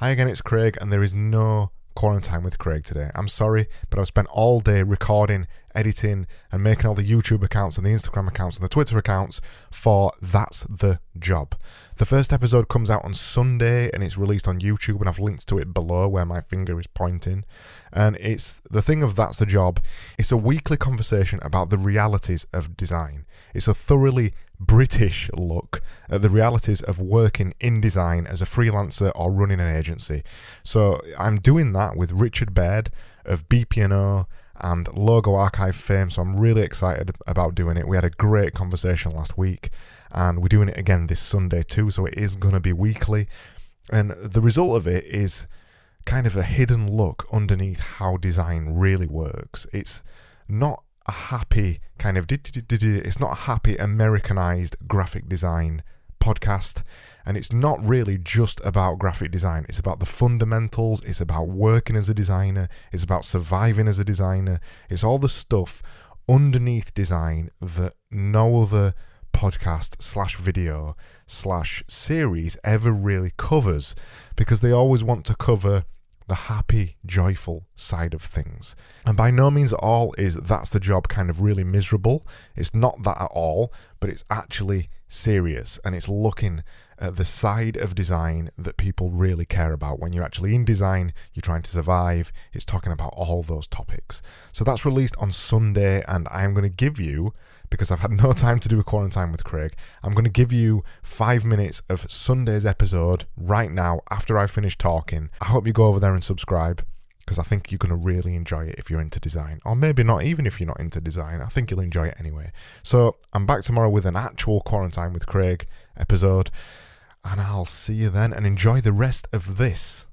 Hi again, it's Craig, and there is no quarantine with Craig today. I'm sorry, but I've spent all day recording, editing, and making all the YouTube accounts and the Instagram accounts and the Twitter accounts for That's the Job. The first episode comes out on Sunday, and it's released on YouTube, and I've linked to it below where my finger is pointing. And it's the thing of That's the Job. It's a weekly conversation about the realities of design. It's a thoroughly British look at the realities of working in design as a freelancer or running an agency. So I'm doing that with Richard Baird of BPO and Logo Archive fame, so I'm really excited about doing it. We had a great conversation last week, and we're doing it again this Sunday too, so it is going to be weekly. And the result of it is kind of a hidden look underneath how design really works. It's not a happy kind of it's not a happy Americanized graphic design podcast, and it's not really just about graphic design. It's about the fundamentals, it's about working as a designer, it's about surviving as a designer. It's all the stuff underneath design that no other podcast slash video slash series ever really covers, because they always want to cover the happy, joyful side of things. And by no means at all is That's the Job kind of really miserable. It's not that at all, but it's actually serious, and it's looking at the side of design that people really care about. When you're actually in design, you're trying to survive, it's talking about all those topics. So that's released on Sunday, and I'm going to give you, because I've had no time to do a quarantine with Craig, I'm going to give you 5 minutes of Sunday's episode right now after I finish talking. I hope you go over there and subscribe, because I think you're going to really enjoy it if you're into design. Or maybe not, even if you're not into design. I think you'll enjoy it anyway. So I'm back tomorrow with an actual Quarantine with Craig episode, and I'll see you then, and enjoy the rest of this.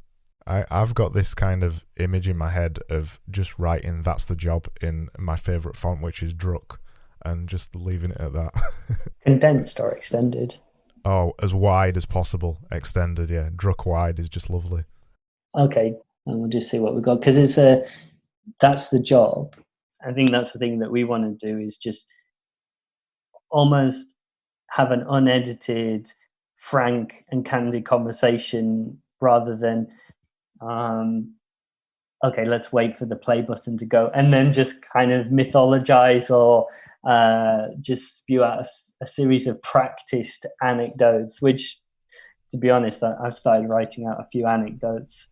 I've got this kind of image in my head of just writing That's the Job in my favourite font, which is Druck, and just leaving it at that. Condensed or extended? Oh, as wide as possible. Extended, yeah. Druck wide is just lovely. Okay, and we'll just see what we got, because that's the job. I think that's the thing that we want to do, is just almost have an unedited, frank and candid conversation, rather than okay, let's wait for the play button to go and then just kind of mythologize or just spew out a series of practiced anecdotes, which, to be honest, I've started writing out a few anecdotes.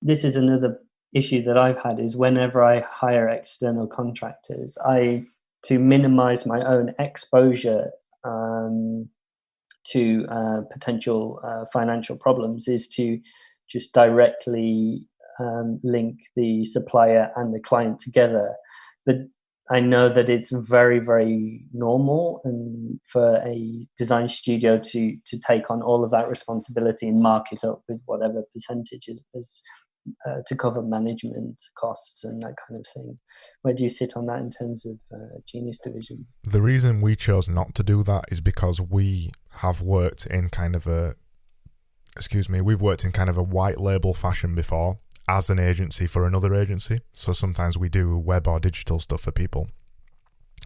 This is another issue that I've had, is whenever I hire external contractors, to minimize my own exposure to potential financial problems, is to just directly link the supplier and the client together. But I know that it's very, very normal and for a design studio to take on all of that responsibility and mark it up with whatever percentages to cover management costs and that kind of thing. Where do you sit on that in terms of Genius Division? The reason we chose not to do that is because we have worked in kind of we've worked in kind of a white label fashion before as an agency for another agency. So sometimes we do web or digital stuff for people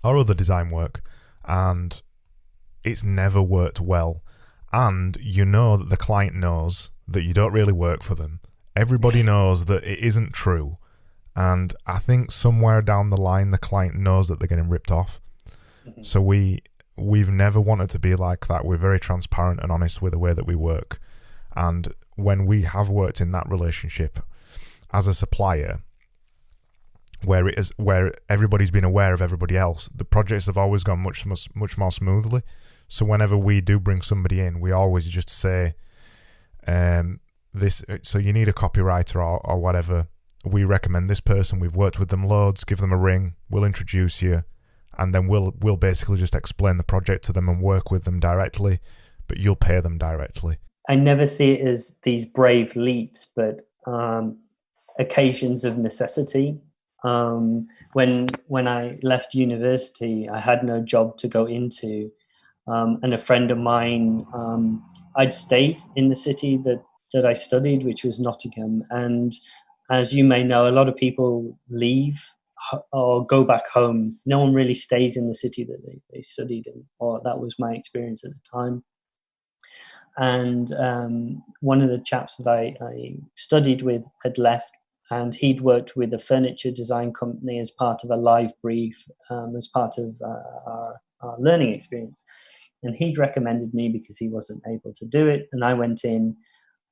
or other design work, and it's never worked well. And you know that the client knows that you don't really work for them. Everybody knows that it isn't true. And I think somewhere down the line, the client knows that they're getting ripped off. Mm-hmm. So we've never wanted to be like that. We're very transparent and honest with the way that we work. And when we have worked in that relationship as a supplier, where everybody's been aware of everybody else, the projects have always gone much more smoothly. So whenever we do bring somebody in, we always just say, so you need a copywriter or whatever. We recommend this person. We've worked with them loads. Give them a ring. We'll introduce you, and then we'll basically just explain the project to them and work with them directly. But you'll pay them directly. I never see it as these brave leaps, but occasions of necessity. When I left university, I had no job to go into, and a friend of mine, I'd stayed in the city that I studied, which was Nottingham. And as you may know, a lot of people leave or go back home. No one really stays in the city that they studied in, or that was my experience at the time. and one of the chaps that I studied with had left, and he'd worked with a furniture design company as part of a live brief, as part of our learning experience. And he'd recommended me because he wasn't able to do it. And I went in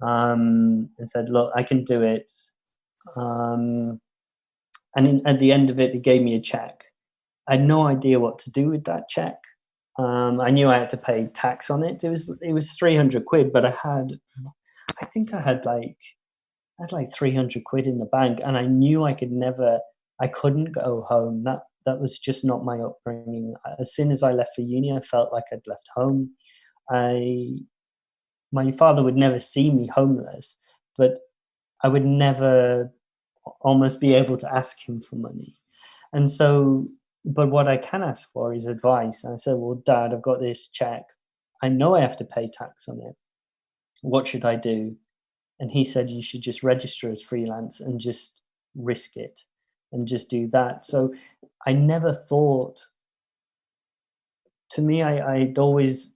and said, look, I can do it. At the end of it, he gave me a check. I had no idea what to do with that check. I knew I had to pay tax on it. It was 300 quid, but I think I had like 300 quid in the bank, and I knew I couldn't go home. That was just not my upbringing. As soon as I left for uni, I felt like I'd left home. My father would never see me homeless, but I would never almost be able to ask him for money. And so, but what I can ask for is advice. And I said, well, Dad, I've got this check. I know I have to pay tax on it. What should I do? And he said, you should just register as freelance and just risk it and just do that. So I never thought, to me, I'd always,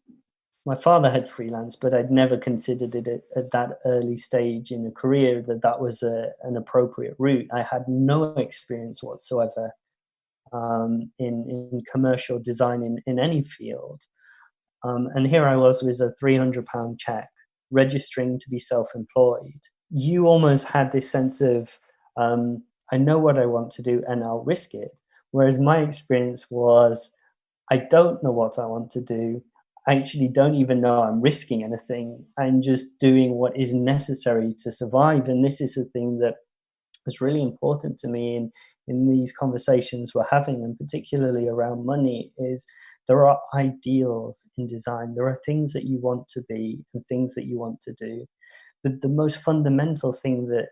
my father had freelance, but I'd never considered it at that early stage in a career that was an appropriate route. I had no experience whatsoever in commercial design in any field. And here I was with a £300 check, registering to be self-employed. You almost had this sense of, I know what I want to do and I'll risk it. Whereas my experience was, I don't know what I want to do. I actually don't even know I'm risking anything. I'm just doing what is necessary to survive. And this is the thing that is really important to me in these conversations we're having, and particularly around money, is there are ideals in design. There are things that you want to be and things that you want to do. But the most fundamental thing that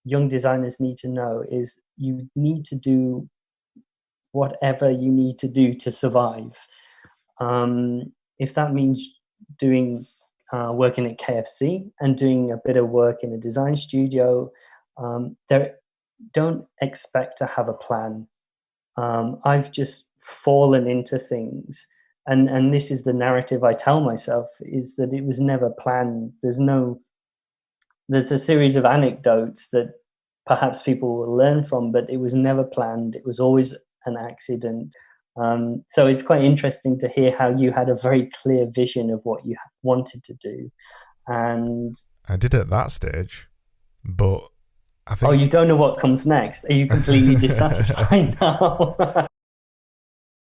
young designers need to know is you need to do whatever you need to do to survive. If that means doing working at KFC and doing a bit of work in a design studio, don't expect to have a plan. I've just fallen into things, and this is the narrative I tell myself, is that it was never planned. There's a series of anecdotes that perhaps people will learn from, but it was never planned. It was always an accident. So it's quite interesting to hear how you had a very clear vision of what you wanted to do. And I did at that stage, but I think... Oh, you don't know what comes next? Are you completely dissatisfied now?